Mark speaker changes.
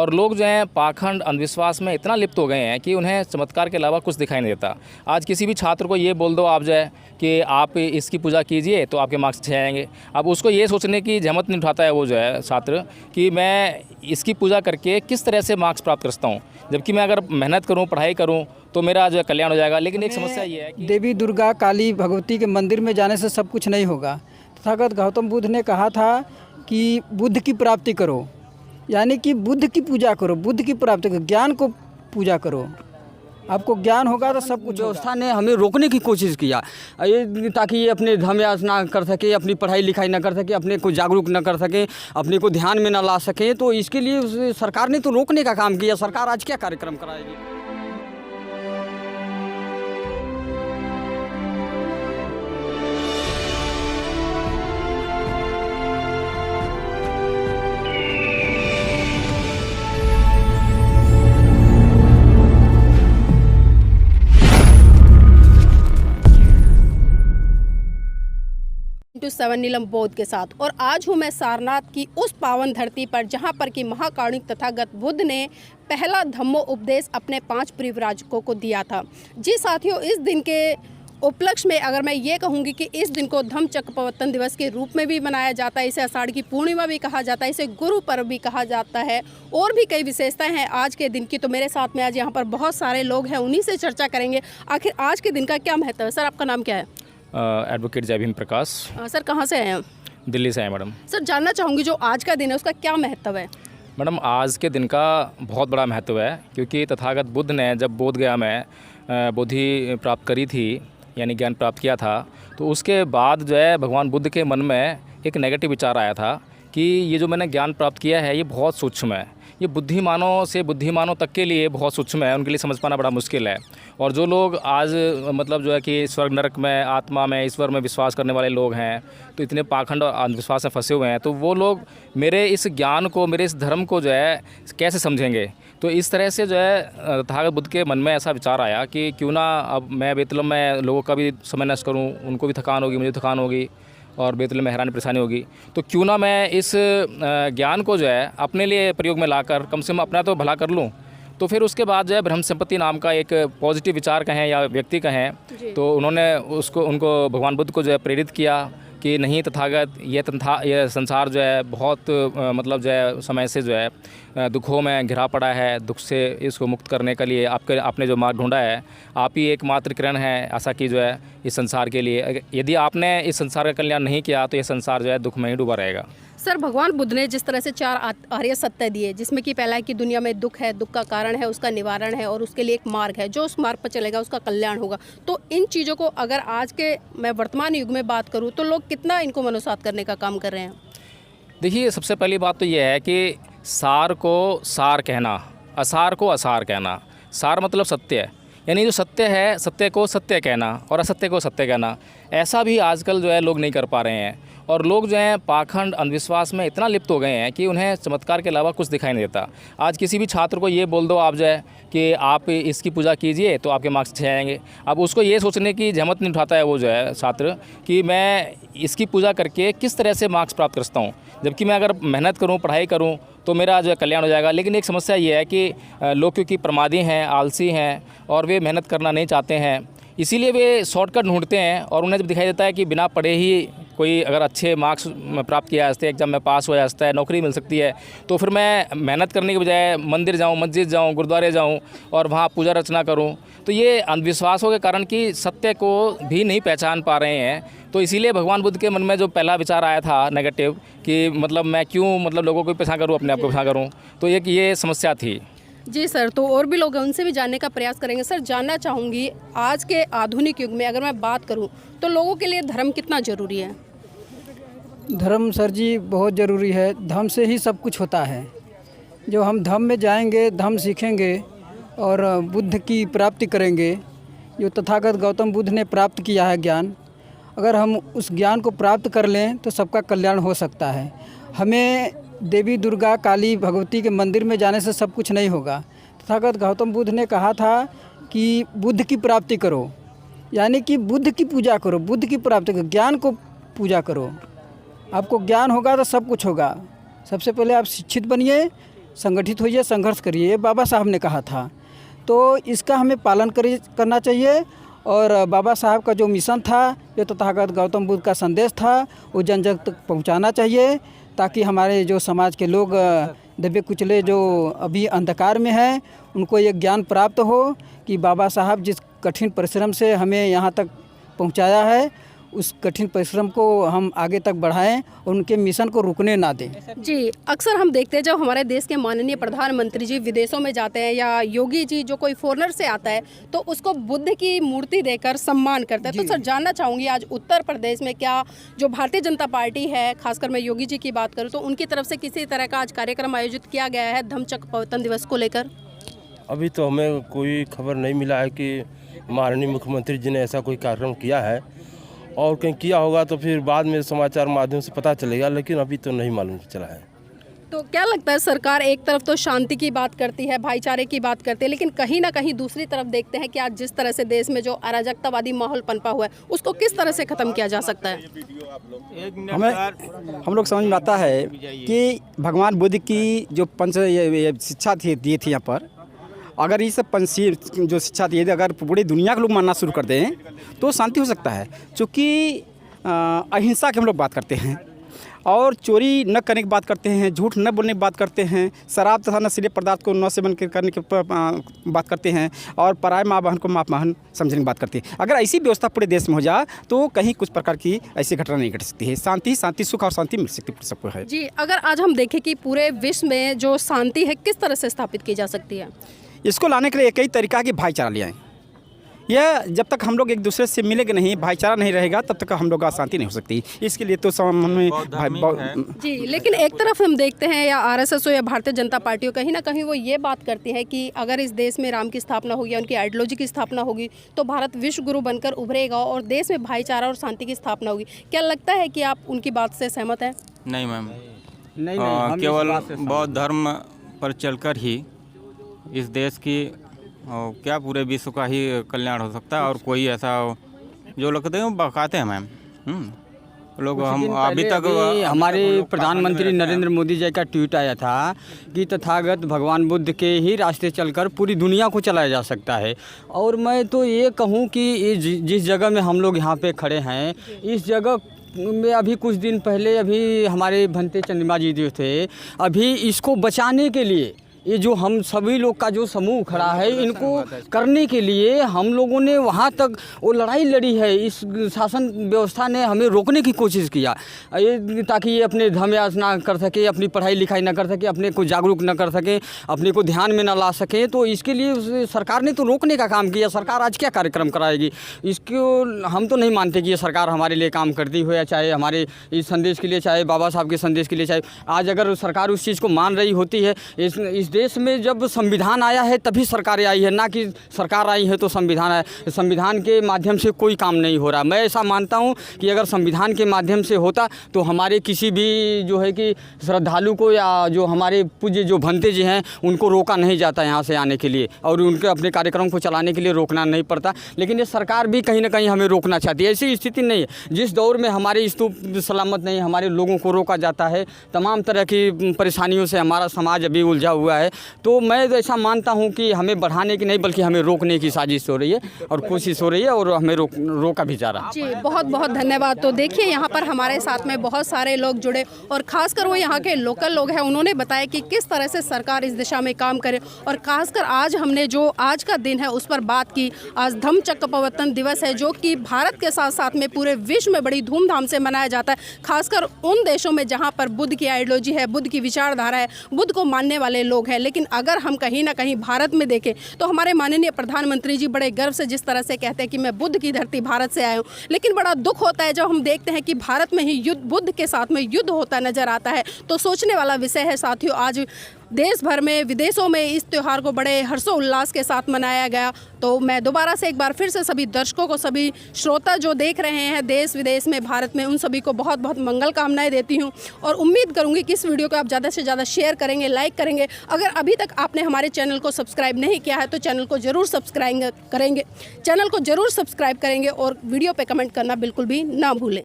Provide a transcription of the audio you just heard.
Speaker 1: और लोग जो हैं पाखंड अंधविश्वास में इतना लिप्त हो गए हैं कि उन्हें चमत्कार के अलावा कुछ दिखाई नहीं देता। आज किसी भी छात्र को ये बोल दो आप जो है कि आप इसकी पूजा कीजिए तो आपके मार्क्स अच्छे आएंगे। अब उसको ये सोचने की जहमत नहीं उठाता है वो जो है छात्र कि मैं इसकी पूजा करके किस तरह से मार्क्स प्राप्त कर सकता हूँ, जबकि मैं अगर मेहनत करूँ, पढ़ाई करूँ तो मेरा जो है कल्याण हो जाएगा। लेकिन एक समस्या ये है कि
Speaker 2: देवी दुर्गा, काली, भगवती के मंदिर में जाने से सब कुछ नहीं होगा। तथागत गौतम बुद्ध ने कहा था कि बुद्ध की प्राप्ति करो, यानी कि बुद्ध की पूजा करो, बुद्ध की प्राप्ति करो, ज्ञान को पूजा करो। आपको ज्ञान होगा तो सब कुछ
Speaker 3: व्यवस्था ने हमें रोकने की कोशिश किया ये, ताकि ये अपने धर्माभ्यास ना कर सके, अपनी पढ़ाई लिखाई ना कर सके, अपने को जागरूक ना कर सके, अपने को ध्यान में ना ला सके। तो इसके लिए सरकार ने तो रोकने का काम किया। सरकार आज क्या कार्यक्रम कराएगी?
Speaker 4: टू 7 नीलम बौद्ध के साथ। और आज हूँ मैं सारनाथ की उस पावन धरती पर जहाँ पर कि महाकारुणिक तथागत बुद्ध ने पहला धम्मो उपदेश अपने 5 परिव्राजकों को दिया था। जी साथियों, इस दिन के उपलक्ष्य में अगर मैं ये कहूँगी कि इस दिन को धम्म चक्र प्रवर्तन दिवस के रूप में भी मनाया जाता है, इसे आषाढ़ की पूर्णिमा भी कहा जाता है, इसे गुरु पर्व भी कहा जाता है, और भी कई विशेषताएं हैं आज के दिन की। तो मेरे साथ में आज यहाँ पर बहुत सारे लोग हैं, उन्हीं से चर्चा करेंगे आखिर आज के दिन का क्या महत्व है। सर, आपका नाम क्या है?
Speaker 1: एडवोकेट जय भीम प्रकाश।
Speaker 4: सर, कहाँ से आए हैं?
Speaker 1: दिल्ली से आए मैडम।
Speaker 4: सर, जानना चाहूँगी जो आज का दिन है उसका क्या महत्व है?
Speaker 1: मैडम, आज के दिन का बहुत बड़ा महत्व है, क्योंकि तथागत बुद्ध ने जब बोध गया में बोधि प्राप्त करी थी, यानी ज्ञान प्राप्त किया था, तो उसके बाद जो है भगवान बुद्ध के मन में एक नेगेटिव विचार आया था कि ये जो मैंने ज्ञान प्राप्त किया है ये बहुत सूक्ष्म है, ये बुद्धिमानों से बुद्धिमानों तक के लिए बहुत सूक्ष्म है, उनके लिए समझ पाना बड़ा मुश्किल है। और जो लोग आज मतलब जो है कि स्वर्ग नरक में, आत्मा में, ईश्वर में विश्वास करने वाले लोग हैं, तो इतने पाखंड और अंधविश्वास में फंसे हुए हैं, तो वो लोग मेरे इस ज्ञान को, मेरे इस धर्म को जो है कैसे समझेंगे। तो इस तरह से जो है तथागत बुद्ध के मन में ऐसा विचार आया कि क्यों ना अब मैं बेतलम में लोगों का भी समय नष्ट करूँ, उनको भी थकान होगी, मुझे थकान होगी, और बेतलम में हैरानी परेशानी होगी, तो क्यों ना मैं इस ज्ञान को जो है अपने लिए प्रयोग में लाकर कम से कम अपना तो भला कर लूँ। तो फिर उसके बाद जो है ब्रह्म संपत्ति नाम का एक पॉजिटिव विचार कहें या व्यक्ति कहें, तो उन्होंने उनको भगवान बुद्ध को जो है प्रेरित किया कि नहीं तथागत, ये संसार जो है बहुत मतलब जो है समय से जो है दुखों में घिरा पड़ा है, दुख से इसको मुक्त करने के लिए आपने जो मार्ग ढूंढा है, आप ही एकमात्र किरण है ऐसा कि जो है इस संसार के लिए। यदि आपने इस संसार का कल्याण नहीं किया तो ये संसार जो है दुख में ही डूबा रहेगा।
Speaker 4: सर, भगवान बुद्ध ने जिस तरह से 4 आर्य सत्य दिए, जिसमें कि पहला है कि दुनिया में दुख है, दुख का कारण है, उसका निवारण है, और उसके लिए एक मार्ग है, जो उस मार्ग पर चलेगा उसका कल्याण होगा। तो इन चीज़ों को अगर आज के मैं वर्तमान युग में बात करूँ तो लोग कितना इनको मनोसात करने का काम कर रहे हैं?
Speaker 1: देखिए, सबसे पहली बात तो यह है कि सार को सार कहना, असार को असार कहना। सार मतलब सत्य है, यानी जो सत्य है सत्य को सत्य कहना, और असत्य को सत्य कहना। ऐसा भी आजकल जो है लोग नहीं कर पा रहे हैं, और लोग जो हैं पाखंड अंधविश्वास में इतना लिप्त हो गए हैं कि उन्हें चमत्कार के अलावा कुछ दिखाई नहीं देता। आज किसी भी छात्र को ये बोल दो आप जो है कि आप इसकी पूजा कीजिए तो आपके मार्क्स अच्छे आएंगे। अब उसको ये सोचने की जहमत नहीं उठाता है वो जो है छात्र कि मैं इसकी पूजा करके किस तरह से मार्क्स प्राप्त कर सकता हूँ, जबकि मैं अगर मेहनत करूँ, पढ़ाई करूँ तो मेरा जो है कल्याण हो जाएगा। लेकिन एक समस्या ये है कि लोग क्योंकि प्रमादी हैं, आलसी हैं, और वे मेहनत करना नहीं चाहते हैं, इसीलिए वे शॉर्टकट ढूंढते हैं। और उन्हें जब दिखाई देता है कि बिना पढ़े ही कोई अगर अच्छे मार्क्स प्राप्त किया जा सकते हैं, एग्जाम में पास हो जा सकता है, नौकरी मिल सकती है, तो फिर मैं मेहनत करने के बजाय मंदिर जाऊं, मस्जिद जाऊं, गुरुद्वारे जाऊं और वहां पूजा अर्चना करूं। तो ये अंधविश्वासों के कारण कि सत्य को भी नहीं पहचान पा रहे हैं, तो इसीलिए भगवान बुद्ध के मन में जो पहला विचार आया था नेगेटिव कि मतलब मैं क्यों मतलब लोगों को पीछा करूँ, अपने आप को पीछा करूँ, तो ये समस्या थी।
Speaker 4: जी सर, तो और भी लोग हैं, उनसे भी जानने का प्रयास करेंगे। सर, जानना चाहूँगी आज के आधुनिक युग में अगर मैं बात करूँ तो लोगों के लिए धर्म कितना ज़रूरी है?
Speaker 2: धर्म सर जी बहुत ज़रूरी है। धर्म से ही सब कुछ होता है। जो हम धर्म में जाएंगे, धर्म सीखेंगे और बुद्ध की प्राप्ति करेंगे, जो तथागत गौतम बुद्ध ने प्राप्त किया है ज्ञान, अगर हम उस ज्ञान को प्राप्त कर लें तो सबका कल्याण हो सकता है। हमें देवी दुर्गा, काली, भगवती के मंदिर में जाने से सब कुछ नहीं होगा। तथागत गौतम बुद्ध ने कहा था कि बुद्ध की प्राप्ति करो, यानी कि बुद्ध की पूजा करो, बुद्ध की प्राप्ति करो, ज्ञान को पूजा करो। आपको ज्ञान होगा तो सब कुछ होगा। सबसे पहले आप शिक्षित बनिए, संगठित होइए, संघर्ष करिए, ये बाबा साहब ने कहा था। तो इसका हमें पालन करना चाहिए और बाबा साहब का जो मिशन था, जो तथागत गौतम बुद्ध का संदेश था, वो जन जन तक पहुंचाना चाहिए, ताकि हमारे जो समाज के लोग दबे कुचले जो अभी अंधकार में हैं, उनको ये ज्ञान प्राप्त हो कि बाबा साहब जिस कठिन परिश्रम से हमें यहाँ तक पहुंचाया है, उस कठिन परिश्रम को हम आगे तक बढ़ाएं और उनके मिशन को रुकने ना दें।
Speaker 4: जी, अक्सर हम देखते हैं जब हमारे देश के माननीय प्रधानमंत्री जी विदेशों में जाते हैं या योगी जी जो कोई फॉरेनर से आता है तो उसको बुद्ध की मूर्ति देकर सम्मान करते हैं। तो सर जानना चाहूँगी आज उत्तर प्रदेश में क्या जो भारतीय जनता पार्टी है, खासकर मैं योगी जी की बात करूँ, तो उनकी तरफ से किसी तरह का आज कार्यक्रम आयोजित किया गया है धम्मचक्र प्रवर्तन दिवस को लेकर?
Speaker 5: अभी तो हमें कोई खबर नहीं मिला है कि माननीय मुख्यमंत्री जी ने ऐसा कोई कार्यक्रम किया है, और कहीं किया होगा तो फिर बाद में समाचार माध्यम से पता चलेगा, लेकिन अभी तो नहीं मालूम चला है।
Speaker 4: तो क्या लगता है, सरकार एक तरफ तो शांति की बात करती है, भाईचारे की बात करती है, लेकिन कहीं ना कहीं दूसरी तरफ देखते हैं कि आज जिस तरह से देश में जो अराजकतावादी माहौल पनपा हुआ है, उसको किस तरह से ख़त्म किया जा सकता है?
Speaker 6: हम लोग समझ में आता है कि भगवान बुद्ध की जो पंच शिक्षा दी थी यहाँ पर, अगर ये सब पंचशील जो शिक्षा दी है, अगर पूरी दुनिया के लोग मानना शुरू कर दें तो शांति हो सकता है। चूँकि अहिंसा की हम लोग बात करते हैं और चोरी न करने की बात करते हैं, झूठ न बोलने की बात करते हैं, शराब तथा नशीले पदार्थ को न सेवन करने की बात करते हैं, और पराय माँ बहन को माँ बहन समझने की बात करते हैं। अगर ऐसी व्यवस्था पूरे देश में हो जाए तो कहीं कुछ प्रकार की ऐसी घटना नहीं घट सकती है। शांति सुख और शांति मिल सकती है सबको है।
Speaker 4: जी, अगर आज हम देखें कि पूरे विश्व में जो शांति है किस तरह से स्थापित की जा सकती है?
Speaker 6: इसको लाने के लिए एक ही तरीका कि भाईचारा ले आएँ। यह जब तक हम लोग एक दूसरे से मिलेंगे नहीं, भाईचारा नहीं रहेगा, तब तक हम लोग का शांति नहीं हो सकती। इसके लिए तो
Speaker 4: जी, लेकिन एक तरफ हम देखते हैं या आरएसएस हो या भारतीय जनता पार्टी हो, कहीं ना कहीं वो ये बात करती है कि अगर इस देश में राम की स्थापना होगी, उनकी आइडियोलॉजी की स्थापना होगी, तो भारत विश्व गुरु बनकर उभरेगा और देश में भाईचारा और शांति की स्थापना होगी। क्या लगता है कि आप उनकी बात से सहमत हैं?
Speaker 7: नहीं मैम,
Speaker 6: नहीं,
Speaker 7: केवल बौद्ध धर्म पर चलकर ही इस देश की क्या पूरे विश्व का ही कल्याण हो सकता है, और कोई ऐसा जो लोग कहते हैं वो बकाते हैं मैम। लोग हम अभी तक
Speaker 3: हमारे प्रधानमंत्री नरेंद्र मोदी जी का ट्वीट आया था कि तथागत भगवान बुद्ध के ही रास्ते चलकर पूरी दुनिया को चलाया जा सकता है। और मैं तो ये कहूँ कि जिस जगह में हम लोग यहाँ पे खड़े हैं, इस जगह में अभी कुछ दिन पहले अभी हमारे भंते चंद्रमा जी जो थे, अभी इसको बचाने के लिए ये जो हम सभी लोग का जो समूह खड़ा है, इनको करने के लिए हम लोगों ने वहाँ तक वो लड़ाई लड़ी है। इस शासन व्यवस्था ने हमें रोकने की कोशिश किया, ये ताकि ये अपने धर्माभ्यास ना कर सके, अपनी पढ़ाई लिखाई ना कर सके, अपने को जागरूक ना कर सके, अपने को ध्यान में ना ला सके। तो इसके लिए सरकार ने तो रोकने का काम किया। सरकार आज क्या कार्यक्रम कराएगी, इसको हम तो नहीं मानते कि ये सरकार हमारे लिए काम करती हो, या चाहे हमारे इस संदेश के लिए, चाहे बाबा साहब के संदेश के लिए, चाहे आज अगर सरकार उस चीज़ को मान रही होती है। इस देश में जब संविधान आया है तभी सरकारें आई है, ना कि सरकार आई है तो संविधान आया। संविधान के माध्यम से कोई काम नहीं हो रहा। मैं ऐसा मानता हूं कि अगर संविधान के माध्यम से होता तो हमारे किसी भी जो है कि श्रद्धालु को या जो हमारे पूज्य जो भंते जी हैं उनको रोका नहीं जाता यहाँ से आने के लिए, और उनके अपने कार्यक्रम को चलाने के लिए रोकना नहीं पड़ता। लेकिन ये सरकार भी कहीं ना कहीं हमें रोकना चाहती है। ऐसी स्थिति नहीं है। जिस दौर में हमारे स्तूप सलामत नहीं, हमारे लोगों को रोका जाता है, तमाम तरह की परेशानियों से हमारा समाज अभी उलझा हुआ है, तो मैं तो ऐसा मानता हूं कि हमें बढ़ाने की नहीं बल्कि हमें रोकने की साजिश हो रही है और कोशिश हो रही है, और हमें रोका भी जा रहा है।
Speaker 4: जी, बहुत बहुत धन्यवाद। तो देखिए यहाँ पर हमारे साथ में बहुत सारे लोग जुड़े, और खासकर वो यहाँ के लोकल लोग हैं। उन्होंने बताया कि किस तरह से सरकार इस दिशा में काम करे, और खासकर आज हमने जो आज का दिन है उस पर बात की। आज धम्मचक्र प्रवर्तन दिवस है जो कि भारत के साथ साथ में पूरे विश्व में बड़ी धूमधाम से मनाया जाता है, खासकर उन देशों में जहाँ पर बुद्ध की आइडियोलॉजी है, बुद्ध की विचारधारा है, बुद्ध को मानने वाले लोग हैं। लेकिन अगर हम कहीं ना कहीं भारत में देखें तो हमारे माननीय प्रधानमंत्री जी बड़े गर्व से जिस तरह से कहते हैं कि मैं बुद्ध की धरती भारत से आया हूँ, लेकिन बड़ा दुख होता है जब हम देखते हैं कि भारत में ही युद्ध, बुद्ध के साथ में युद्ध होता नजर आता है। तो सोचने वाला विषय है साथियों। आज देश भर में, विदेशों में इस त्यौहार को बड़े हर्षोल्लास के साथ मनाया गया। तो मैं दोबारा से एक बार फिर से सभी दर्शकों को, सभी श्रोता जो देख रहे हैं देश विदेश में, भारत में, उन सभी को बहुत बहुत मंगल कामनाएं देती हूं, और उम्मीद करूंगी कि इस वीडियो को आप ज़्यादा से ज़्यादा शेयर करेंगे, लाइक करेंगे। अगर अभी तक आपने हमारे चैनल को सब्सक्राइब नहीं किया है तो चैनल को ज़रूर सब्सक्राइब करेंगे, और वीडियो पर कमेंट करना बिल्कुल भी ना भूलें।